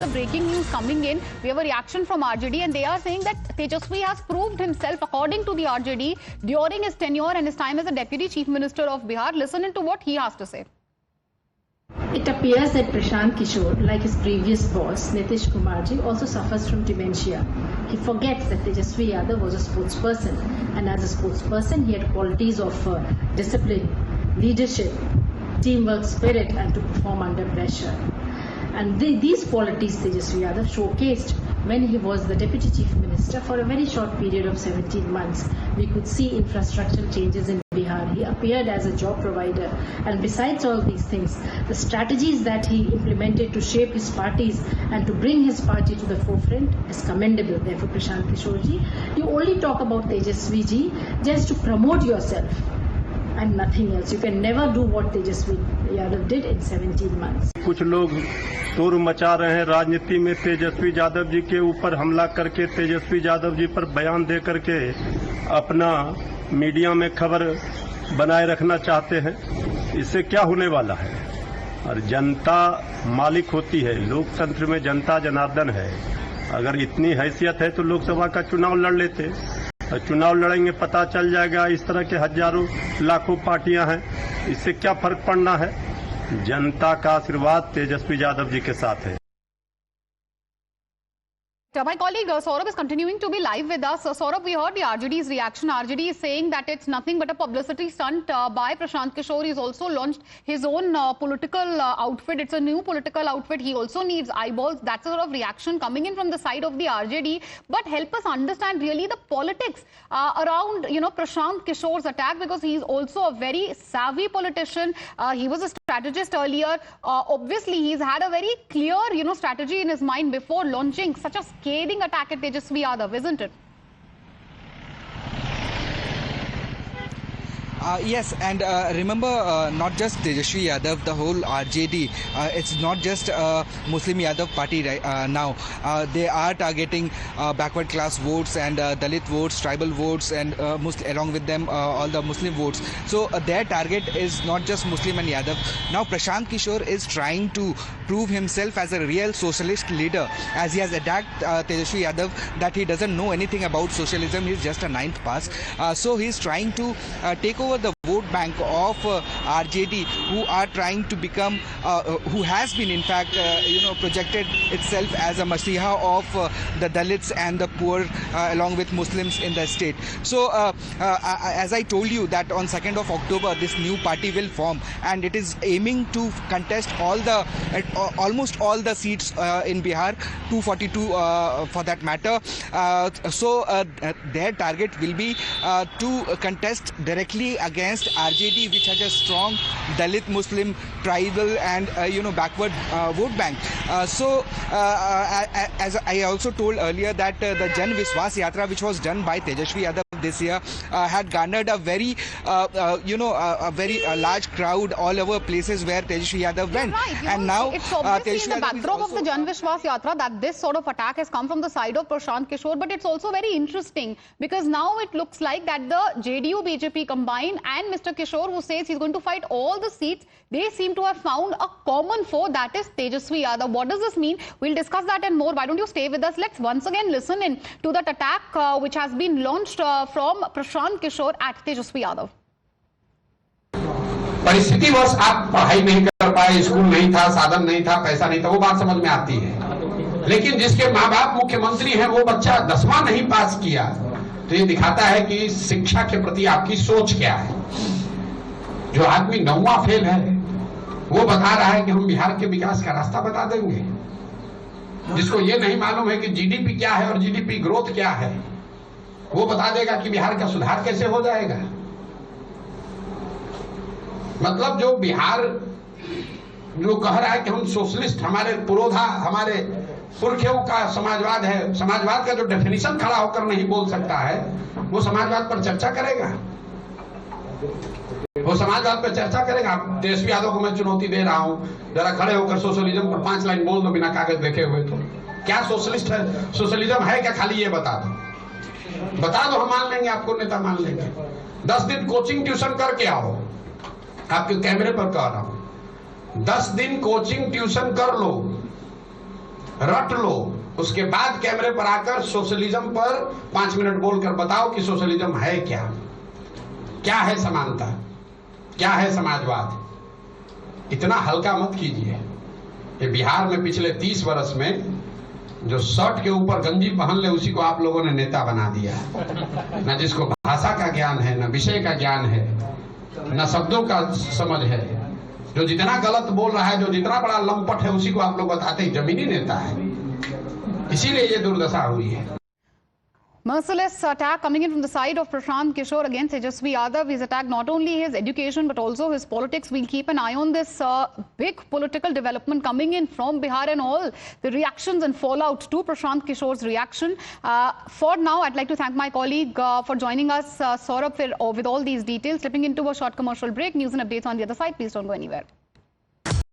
The breaking news coming in, we have a reaction from RJD and they are saying that Tejaswi has proved himself, according to the RJD, during his tenure and his time as a Deputy Chief Minister of Bihar. Listen into what he has to say. It appears that Prashant Kishore, like his previous boss, Nitish Kumarji, also suffers from dementia. He forgets that Tejaswi Yadav was a sportsperson, and as a sportsperson, he had qualities of discipline, leadership, teamwork spirit, and to perform under pressure. And these qualities Tejaswi Yadav showcased when he was the Deputy Chief Minister for a very short period of 17 months. We could see infrastructural changes in Bihar. He appeared as a job provider, and besides all these things, the strategies that he implemented to shape his parties and to bring his party to the forefront is commendable. Therefore, Prashant Kishore ji, you only talk about Tejaswi ji just to promote yourself and nothing else. You can never do what Tejaswi Yadav did in 17 months. कुछ लोग शोर मचा रहे हैं राजनीति में तेजस्वी यादव जी के ऊपर हमला करके तेजस्वी यादव जी पर बयान दे करके अपना मीडिया में खबर बनाए रखना चाहते हैं। इससे क्या होने वाला है? और जनता मालिक होती है, लोकतंत्र में जनता जनार्दन है। अगर इतनी हैसियत है तो लोकसभा का चुनाव लड़ लेते। चुनाव लड़ेंगे, पता चल जाएगा। इस तरह के हजारों लाखों पार्टियां हैं, इससे क्या फर्क पड़ना है? जनता का आशीर्वाद तेजस्वी यादव जी के साथ है। My colleague Saurabh is continuing to be live with us. Saurabh, we heard the RJD's reaction. RJD is saying that it's nothing but a publicity stunt by Prashant Kishore. He's also launched his own political outfit. It's a new political outfit. He also needs eyeballs. That's a sort of reaction coming in from the side of the RJD. But help us understand really the politics around, Prashant Kishore's attack, because he's also a very savvy politician. He was a strategist earlier. Obviously, he's had a very clear, strategy in his mind before launching such a scathing attack at Tejaswi Yadav, isn't it? Yes, and remember, not just Tejaswi Yadav, the whole RJD, it's not just Muslim Yadav party now. They are targeting backward class votes and Dalit votes, tribal votes, and along with them all the Muslim votes. So their target is not just Muslim and Yadav. Now Prashant Kishore is trying to prove himself as a real socialist leader, as he has attacked Tejaswi Yadav that he doesn't know anything about socialism. He's just a ninth pass. So he's trying to take over the vote bank of RJD, who are trying to become, who has been in fact, projected itself as a masiha of the Dalits and the poor, along with Muslims in the state. So as I told you that on 2nd of October this new party will form, and it is aiming to contest almost all the seats in Bihar, 242 for that matter. So their target will be to contest directly against RJD, which has a strong Dalit, Muslim, tribal and backward vote bank. So as I also told earlier that the Jan Vishwas Yatra, which was done by Tejaswi Yadav this year, had garnered a very large crowd all over places where Tejaswi Yadav went. Right. And now it's obviously in the backdrop of the Jan Vishwas Yatra that this sort of attack has come from the side of Prashant Kishore. But it's also very interesting because now it looks like that the JDU BJP combined and Mr. Kishore, who says he's going to fight all the seats, they seem to have found a common foe, that is Tejaswi Yadav. What does this mean? We'll discuss that and more. Why don't you stay with us? Let's once again listen in to that attack which has been launched from Prashant Kishore at Tejaswi Yadav. परिस्थिति वर्ष आप पढ़ाई नहीं कर पाए, school नहीं था, साधन नहीं था, पैसा नहीं था, वो बात समझ में आती है। लेकिन जिसके माँ बाप मुख्यमंत्री हैं, वो बच्चा 10वां नहीं पास किया, तो ये दिखाता है कि शिक्षा के प्रति आपकी सोच क्या है। जो आदमी 9वां फेल है, वो बता रहा है कि हम बिहार के विकास का रास्ता बता देंगे। जिसको ये नहीं मालूम है कि जीडीपी क्या है और जीडीपी ग्रोथ क्या है, वो बता देगा कि बिहार का सुधार कैसे हो जाएगा। मतलब जो बिहार जो कह रहा है कि हम सोशलिस्ट, हमारे पुरोधा, हमारे पुरखों का समाजवाद है, समाजवाद का जो डेफिनेशन खड़ा होकर नहीं बोल सकता है, वो समाजवाद पर चर्चा करेगा। वो समाजवाद पर चर्चा करेगा। तेजस्वी यादव को मैं चुनौती दे रहा हूं, जरा खड़े होकर सोशलिज्म पर 5 लाइन बोल दो बिना कागज देखे हुए। तो क्या सोशलिस्ट है? सोशलिज्म है क्या? खाली ये बता दो, हम मान लेंगे, आपको नेता मान लेंगे। 10 दिन कोचिंग ट्यूशन करके आओ, आपके कैमरे पर कह रहा हूं, 10 दिन कोचिंग ट्यूशन कर लो, रट लो, उसके बाद कैमरे पर आकर सोशलिज्म पर 5 मिनट बोलकर बताओ कि सोशलिज्म है क्या, क्या है समानता, क्या है समाजवाद। इतना हल्का मत कीजिए। ये बिहार में पिछले 30 वर्ष में जो शर्ट के ऊपर गंजी पहन ले उसी को आप लोगों ने नेता बना दिया। न जिसको भाषा का ज्ञान है, न विषय का ज्ञान है, न शब्दों का समझ है, जो जितना गलत बोल रहा है, जो जितना बड़ा लंपट है, उसी को आप लोग बताते ही जमीनी नेता है। इसीलिए ये दुर्दशा हुई है। Merciless attack coming in from the side of Prashant Kishore against Tejasvi Yadav. He's attacked not only his education but also his politics. We'll keep an eye on this big political development coming in from Bihar and all the reactions and fallout to Prashant Kishore's reaction. For now, I'd like to thank my colleague for joining us, Saurabh, with all these details. Slipping into a short commercial break. News and updates on the other side. Please don't go anywhere.